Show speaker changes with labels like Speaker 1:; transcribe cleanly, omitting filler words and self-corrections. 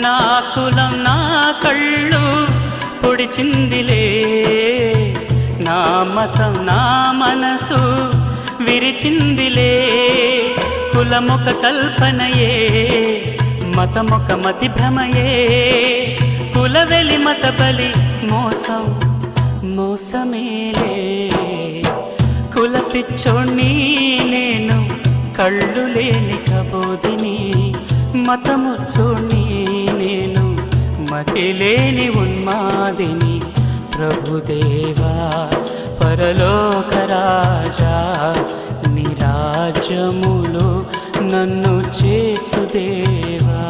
Speaker 1: నా కులం నా కళ్ళు పొడిచిందిలే, నా మతం నా మనసు విరిచిందిలే. కులమొక కల్పనయే, మతమొక మతి భ్రమయే, కులవెలి మత బలి మోసం మోసమేలే. కుల పిచ్చోణ్ణి నేను, కళ్ళు లేని కబోదిని, మతముచ్చోణ్ణి నేను, మతి లేని ఉన్మాదిని. ప్రభుదేవా పరలోక రాజా, నీ రాజ్యములో నన్ను చేర్చుదేవా.